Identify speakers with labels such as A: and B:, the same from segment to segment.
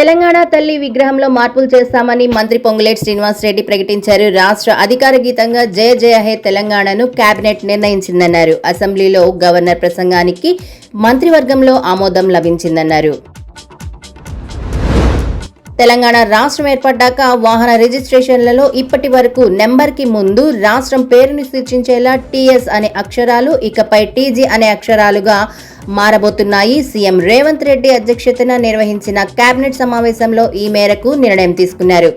A: తెలంగాణ తల్లి విగ్రహంలో మార్పులు చేస్తామని మంత్రి పొంగులేటి శ్రీనివాస్ రెడ్డి ప్రకటించారు. రాష్ట్ర అధికార గీతంగా జయ జయ హే తెలంగాణను కేబినెట్ నిర్ణయించిందన్నారు. అసెంబ్లీలో గవర్నర్ ప్రసంగానికి మంత్రివర్గంలో ఆమోదం లభించిందన్నారు. తెలంగాణ రాష్ట్రం ఏర్పడ్డాక వాహన రిజిస్ట్రేషన్లలో ఇప్పటి వరకు నెంబర్కి ముందు రాష్ట్రం పేరును సూచించేలా టీఎస్ అనే అక్షరాలు ఇకపై టీజీ అనే అక్షరాలుగా మారబోతున్నాయి. సీఎం రేవంత్ రెడ్డి అధ్యక్షతన నిర్వహించిన కేబినెట్ సమావేశంలో ఈ మేరకు నిర్ణయం తీసుకున్నారు.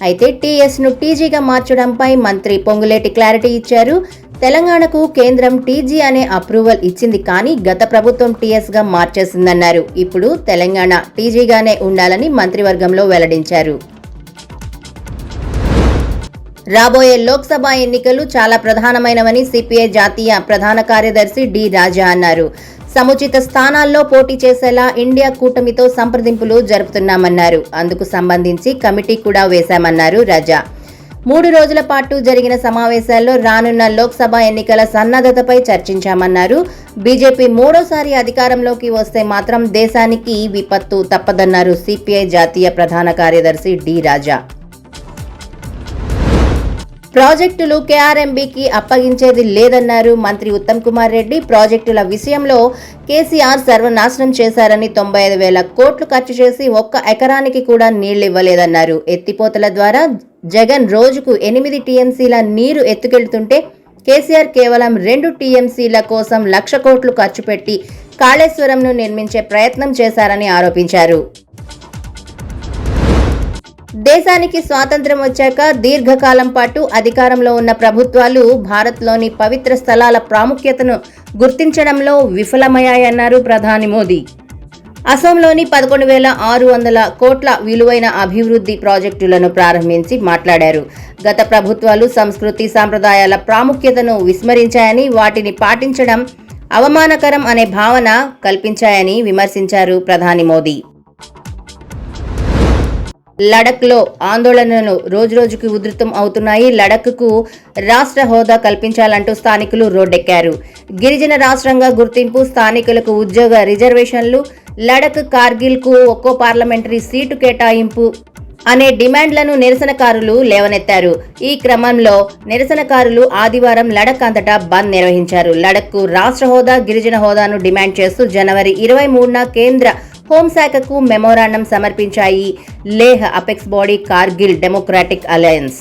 A: అయితే టీఎస్ను టీజీగా మార్చడంపై మంత్రి పొంగులేటి క్లారిటీ ఇచ్చారు. తెలంగాణకు కేంద్రం టీజీ అనే అప్రూవల్ ఇచ్చింది, కానీ గత ప్రభుత్వం టీఎస్గా మార్చేసిందన్నారు. ఇప్పుడు తెలంగాణ టీజీగానే ఉండాలని మంత్రివర్గంలో వెల్లడించారు. రాబోయే లోక్సభ ఎన్నికలు చాలా ప్రధానమైనవని సిపిఐ జాతీయ ప్రధాన కార్యదర్శి డి రాజా అన్నారు. సముచిత స్థానాల్లో పోటీ చేసేలా ఇండియా కూటమితో సంప్రదింపులు జరుపుతున్నామన్నారు. అందుకు సంబంధించి కమిటీ కూడా వేశామన్నారు రాజా. 3 రోజుల పాటు జరిగిన సమావేశాల్లో రానున్న లోక్సభ ఎన్నికల సన్నద్ధతపై చర్చించామన్నారు. బీజేపీ మూడోసారి అధికారంలోకి వస్తే మాత్రం దేశానికి విపత్తు తప్పదన్నారు సిపిఐ జాతీయ ప్రధాన కార్యదర్శి డి రాజా. ప్రాజెక్టులు కేఆర్ఎంబీకి అప్పగించేది లేదన్నారు మంత్రి ఉత్తమ్ కుమార్ రెడ్డి. ప్రాజెక్టుల విషయంలో కేసీఆర్ సర్వనాశనం చేశారని 95,000 కోట్లు ఖర్చు చేసి ఒక్క ఎకరానికి కూడా నీళ్లివ్వలేదన్నారు. ఎత్తిపోతల ద్వారా జగన్ రోజుకు 8 టీఎంసీల నీరు ఎత్తుకెళ్తుంటే కేసీఆర్ కేవలం 2 టీఎంసీల కోసం 1,00,000 కోట్లు ఖర్చు పెట్టి కాళేశ్వరంను నిర్మించే ప్రయత్నం చేశారని ఆరోపించారు. దేశానికి స్వాతంత్ర్యం వచ్చాక దీర్ఘకాలం పాటు అధికారంలో ఉన్న ప్రభుత్వాలు భారత్లోని పవిత్ర స్థలాల ప్రాముఖ్యతను గుర్తించడంలో విఫలమయ్యాయన్నారు ప్రధాని మోదీ. అసోంలోని 11,600 కోట్ల విలువైన అభివృద్ధి ప్రాజెక్టులను ప్రారంభించి మాట్లాడారు. గత ప్రభుత్వాలు సంస్కృతి సాంప్రదాయాల ప్రాముఖ్యతను విస్మరించాయని, వాటిని పాటించడం అవమానకరం అనే భావన కల్పించాయని విమర్శించారు ప్రధాని మోదీ. లడఖ్లో ఆందోళనలు రోజురోజుకు ఉధృతం అవుతున్నాయి. లడఖ్కు రాష్ట్ర హోదా కల్పించాలంటూ స్థానికులు రోడ్డెక్కారు. గిరిజన రాష్ట్రంగా గుర్తింపు, స్థానికులకు ఉద్యోగ రిజర్వేషన్లు, లడఖ్ కార్గిల్కు ఒక్కో పార్లమెంటరీ సీటు కేటాయింపు అనే డిమాండ్లను నిరసనకారులు లేవనెత్తారు. ఈ క్రమంలో నిరసనకారులు ఆదివారం లడఖ్ అంతటా బంద్ నిర్వహించారు. లడఖ్కు రాష్ట్ర హోదా, గిరిజన హోదాను డిమాండ్ చేస్తూ జనవరి 23న కేంద్ర హోంశాఖకు మెమోరాండం సమర్పించాయి Leh apex body Kargil democratic alliance.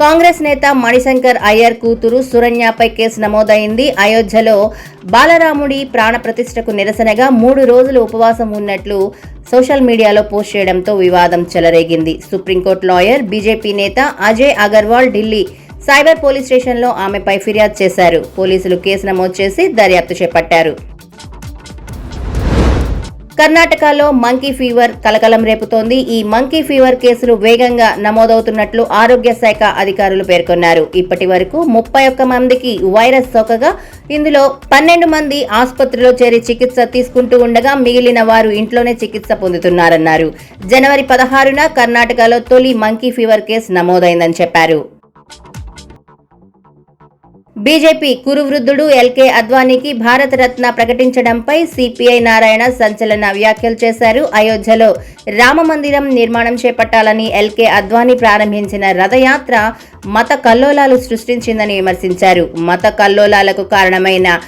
A: Congress నేత మణిశంకర్ అయ్యర్ కూతురు సురన్యపై కేసు నమోదైంది. అయోధ్యలో బాలరాముడి ప్రాణప్రతిష్ఠకు నిరసనగా 3 రోజులు ఉపవాసం ఉన్నట్లు సోషల్ మీడియాలో పోస్ట్ చేయడంతో వివాదం చెలరేగింది. సుప్రీంకోర్టు లాయర్, బీజేపీ నేత అజయ్ అగర్వాల్ ఢిల్లీ సైబర్ పోలీస్ స్టేషన్లో ఆమెపై ఫిర్యాదు చేశారు. పోలీసులు కేసు నమోదు చేసి దర్యాప్తు చేపట్టారు. కర్ణాటకలో మంకీ ఫీవర్ కలకలం రేపుతోంది. ఈ మంకీ ఫీవర్ కేసులు వేగంగా నమోదవుతున్నట్లు ఆరోగ్య శాఖ అధికారులు పేర్కొన్నారు. ఇప్పటి వరకు 31 మందికి వైరస్ సోకగా ఇందులో 12 మంది ఆసుపత్రిలో చేరి చికిత్స తీసుకుంటూ ఉండగా మిగిలిన వారు ఇంట్లోనే చికిత్స పొందుతున్నారన్నారు. జనవరి 16న కర్ణాటకలో తొలి మంకీ ఫీవర్ కేసు నమోదైందని చెప్పారు. బీజేపీ కురువృద్ధుడు ఎల్కే అద్వానీకి భారతరత్న ప్రకటించడంపై సిపిఐ నారాయణ సంచలన వ్యాఖ్యలు చేశారు. అయోధ్యలో రామమందిరం నిర్మాణం చేపట్టాలని ఎల్కే అద్వానీ ప్రారంభించిన రథయాత్ర మత కల్లోలాలు సృష్టించిందని విమర్శించారు. మత కల్లోలాలకు కారణమైన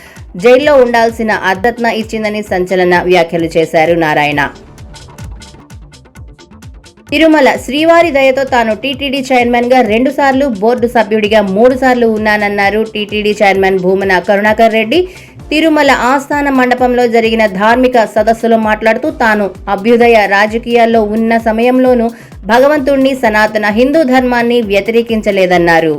A: జైల్లో ఉండాల్సిన అద్రత్న ఇచ్చిందని సంచలన వ్యాఖ్యలు చేశారు నారాయణ. తిరుమల శ్రీవారి దయతో తాను టీటీడీ చైర్మన్ గా 2 సార్లు, బోర్డు సభ్యుడిగా 3 సార్లు ఉన్నానన్నారు టీటీడీ చైర్మన్ భూమన కరుణాకర్ రెడ్డి. తిరుమల ఆస్థాన మండపంలో జరిగిన ధార్మిక సదస్సులో మాట్లాడుతూ తాను అభ్యుదయ రాజకీయాల్లో ఉన్న సమయంలోనూ భగవంతుణ్ణి, సనాతన హిందూ ధర్మాన్ని వ్యతిరేకించలేదన్నారు.